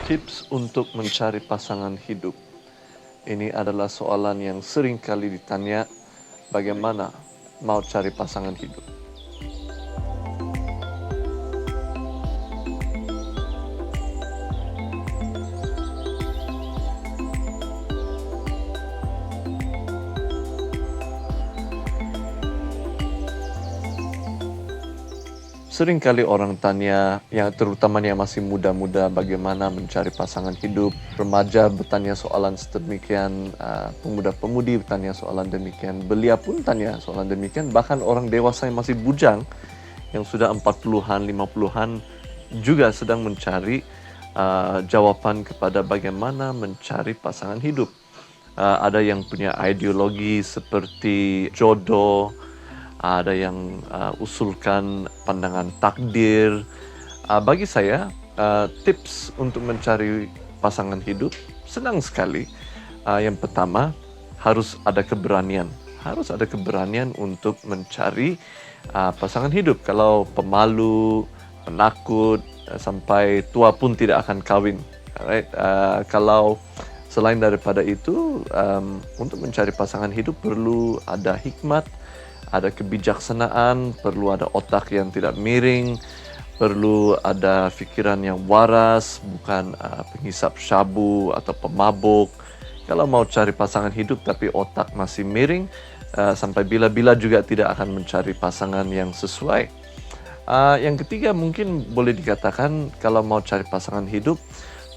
Tips untuk mencari pasangan hidup. Ini adalah soalan yang sering kali ditanya, bagaimana mau cari pasangan hidup. Sering kali orang tanya, yang terutamanya masih muda-muda, bagaimana mencari pasangan hidup. Remaja bertanya soalan sedemikian, pemuda-pemudi bertanya soalan demikian, belia pun tanya soalan demikian. Bahkan orang dewasa yang masih bujang, yang sudah 40-an, 50-an, juga sedang mencari jawaban kepada bagaimana mencari pasangan hidup. Ada yang punya ideologi seperti jodoh, ada yang usulkan pandangan takdir. Bagi saya, tips untuk mencari pasangan hidup senang sekali. Yang pertama, harus ada keberanian. Harus ada keberanian untuk mencari pasangan hidup. Kalau pemalu, penakut, sampai tua pun tidak akan kawin. Alright? Kalau selain daripada itu, untuk mencari pasangan hidup perlu ada hikmat, ada kebijaksanaan, perlu ada otak yang tidak miring, perlu ada fikiran yang waras, bukan penghisap syabu atau pemabuk. Kalau mau cari pasangan hidup tapi otak masih miring, sampai bila-bila juga tidak akan mencari pasangan yang sesuai. Yang ketiga mungkin boleh dikatakan kalau mau cari pasangan hidup,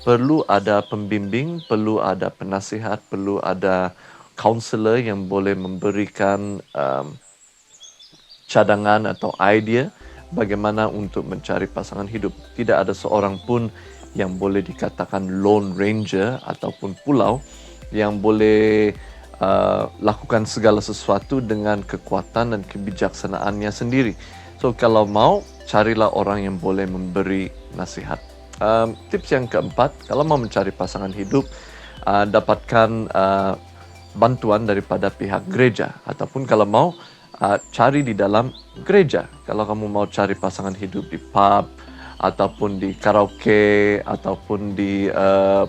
perlu ada pembimbing, perlu ada penasihat, perlu ada counselor yang boleh memberikan cadangan atau idea bagaimana untuk mencari pasangan hidup. Tidak ada seorang pun yang boleh dikatakan lone ranger ataupun pulau yang boleh lakukan segala sesuatu dengan kekuatan dan kebijaksanaannya sendiri. So kalau mau, carilah orang yang boleh memberi nasihat. Tips yang keempat, kalau mau mencari pasangan hidup, dapatkan bantuan daripada pihak gereja, ataupun kalau mau, cari di dalam gereja. Kalau kamu mau cari pasangan hidup di pub, ataupun di karaoke, ataupun di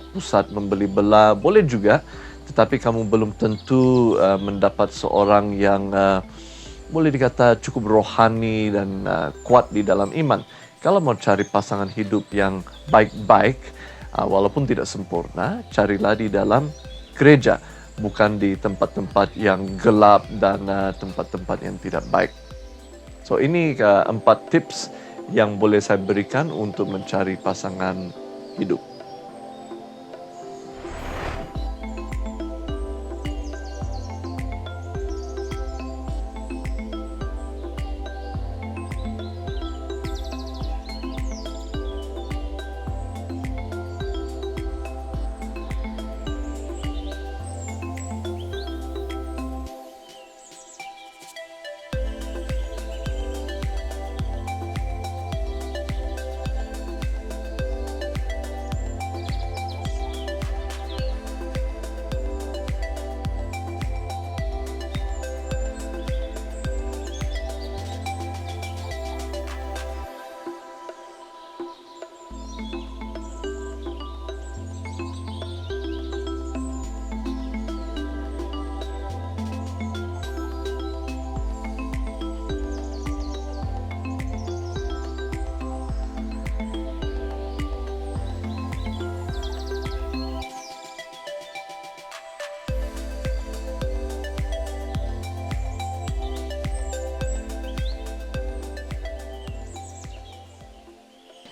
pusat membeli bela, boleh juga. Tetapi kamu belum tentu mendapat seorang yang boleh dikata cukup rohani dan kuat di dalam iman. Kalau mau cari pasangan hidup yang baik-baik, walaupun tidak sempurna, carilah di dalam gereja, bukan di tempat-tempat yang gelap dan tempat-tempat yang tidak baik. So ini 4 tips yang boleh saya berikan untuk mencari pasangan hidup.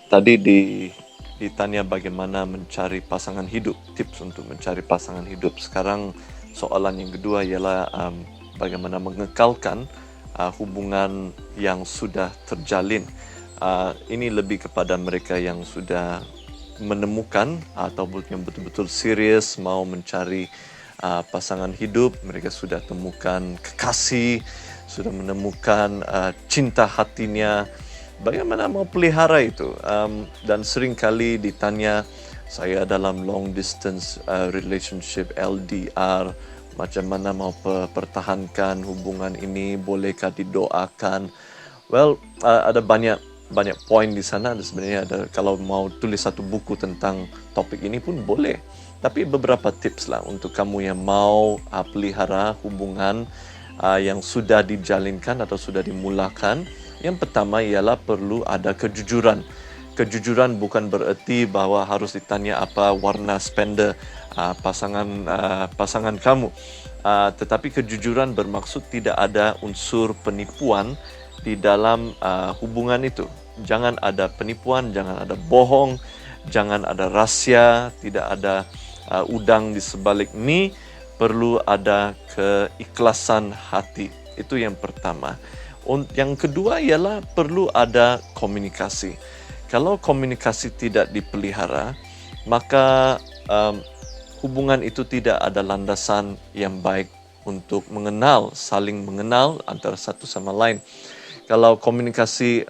Tadi ditanya bagaimana mencari pasangan hidup, tips untuk mencari pasangan hidup. Sekarang soalan yang kedua ialah bagaimana mengekalkan hubungan yang sudah terjalin. Ini lebih kepada mereka yang sudah menemukan atau yang betul-betul serius mau mencari pasangan hidup. Mereka sudah temukan kekasih, sudah menemukan cinta hatinya. Bagaimana mau pelihara itu? Dan sering kali ditanya, saya dalam long distance relationship LDR, macam mana mau pertahankan hubungan ini, bolehkah didoakan? Well, ada banyak banyak poin di sana. Dan sebenarnya ada, kalau mau tulis satu buku tentang topik ini pun boleh. Tapi beberapa tips lah untuk kamu yang mau pelihara hubungan yang sudah dijalinkan atau sudah dimulakan. Yang pertama ialah perlu ada kejujuran. Kejujuran bukan bererti bahwa harus ditanya apa warna spender pasangan kamu. Tetapi kejujuran bermaksud tidak ada unsur penipuan di dalam hubungan itu. Jangan ada penipuan, jangan ada bohong, jangan ada rahsia, tidak ada udang di sebalik mie. Perlu ada keikhlasan hati. Itu yang pertama. Yang kedua ialah perlu ada komunikasi. Kalau komunikasi tidak dipelihara, maka hubungan itu tidak ada landasan yang baik untuk saling mengenal antara satu sama lain. Kalau komunikasi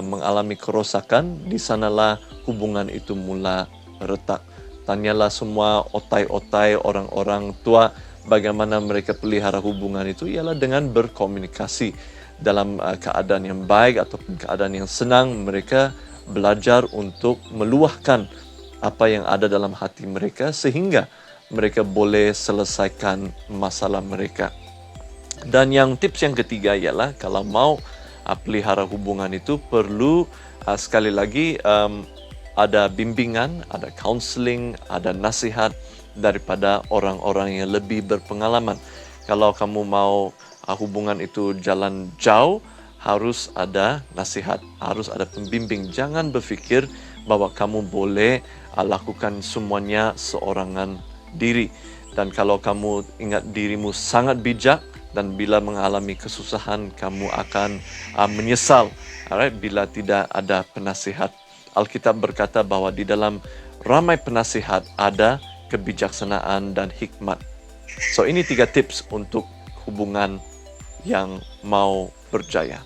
mengalami kerosakan, di sanalah hubungan itu mula retak. Tanyalah semua otai-otai orang-orang tua bagaimana mereka pelihara hubungan itu, ialah dengan berkomunikasi. Dalam keadaan yang baik ataupun keadaan yang senang, mereka belajar untuk meluahkan apa yang ada dalam hati mereka sehingga mereka boleh selesaikan masalah mereka. Dan tips yang ketiga ialah kalau mau pelihara hubungan itu perlu sekali lagi ada bimbingan, ada counseling, ada nasihat daripada orang-orang yang lebih berpengalaman. Kalau kamu mau hubungan itu jalan jauh, harus ada nasihat, harus ada pembimbing. Jangan berfikir bahwa kamu boleh lakukan semuanya seorangan diri. Dan kalau kamu ingat dirimu sangat bijak, dan bila mengalami kesusahan, kamu akan menyesal bila tidak ada penasihat. Alkitab berkata bahwa di dalam ramai penasihat ada kebijaksanaan dan hikmat. So ini 3 tips untuk hubungan yang mau berjaya.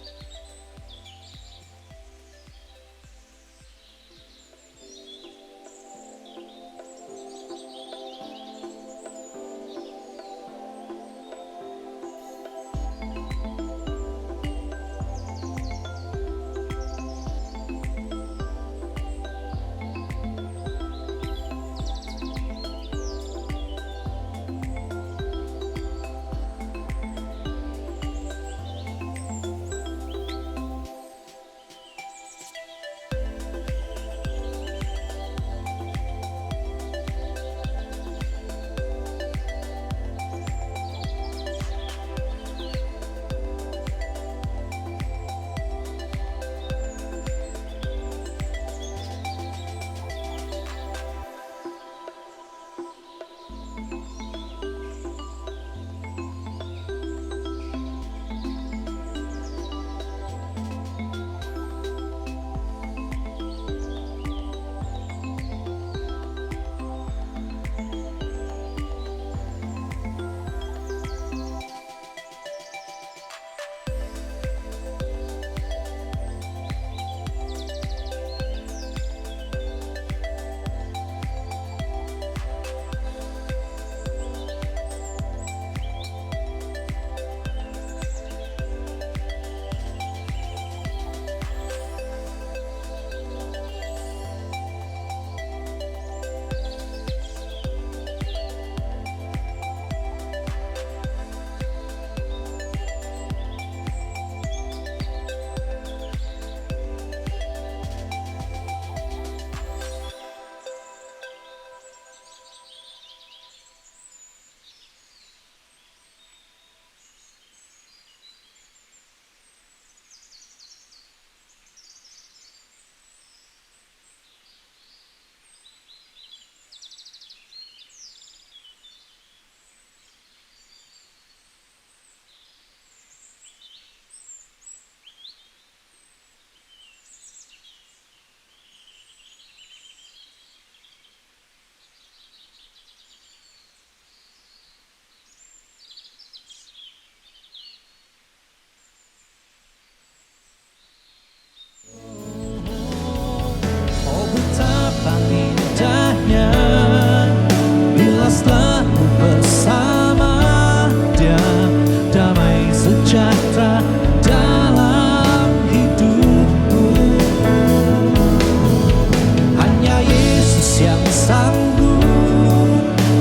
sanggup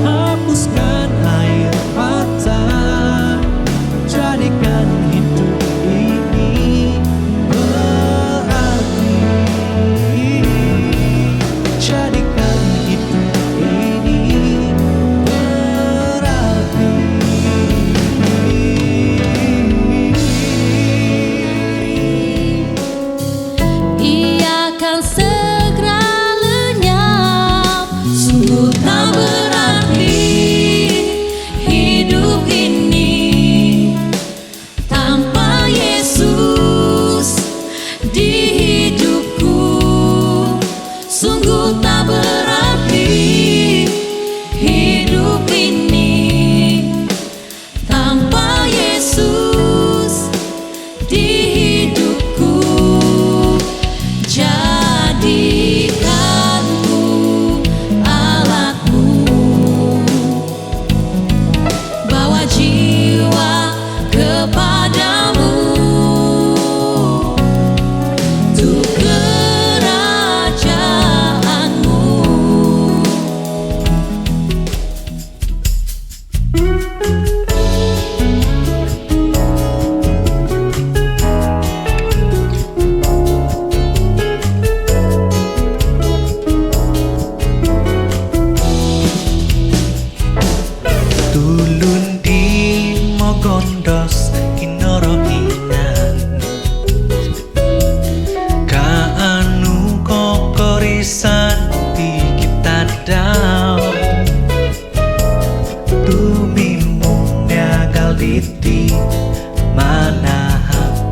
hapuskan air mata, jadikan hidup ini berarti, jadikan hidup ini berarti. Ia akan segera lenyap, sungguh tak berarti hidup ini tanpa Yesus di hidupku. Sungguh tak berarti hidup ini tanpa Yesus di hidupku. Jadikanku alatmu, bawa jiwa kepadamu, untuk kerajaanmu. Tulun di mogondos kinoro inan, kaanu kokorisan di kita daw, tumimu nyagal diti mana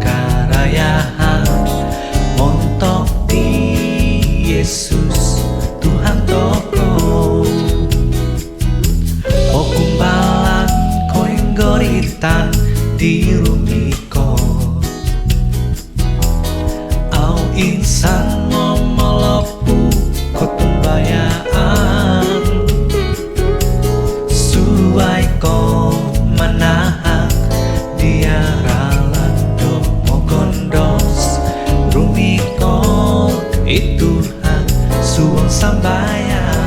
karayahan montok di Yesus Tuhan toko. O kumbalan koeng goritan di rumiko, au insan momolopu kotumbayaan, suai ko manahak diaralan do mogondos rumiko itu hak suang sambayan.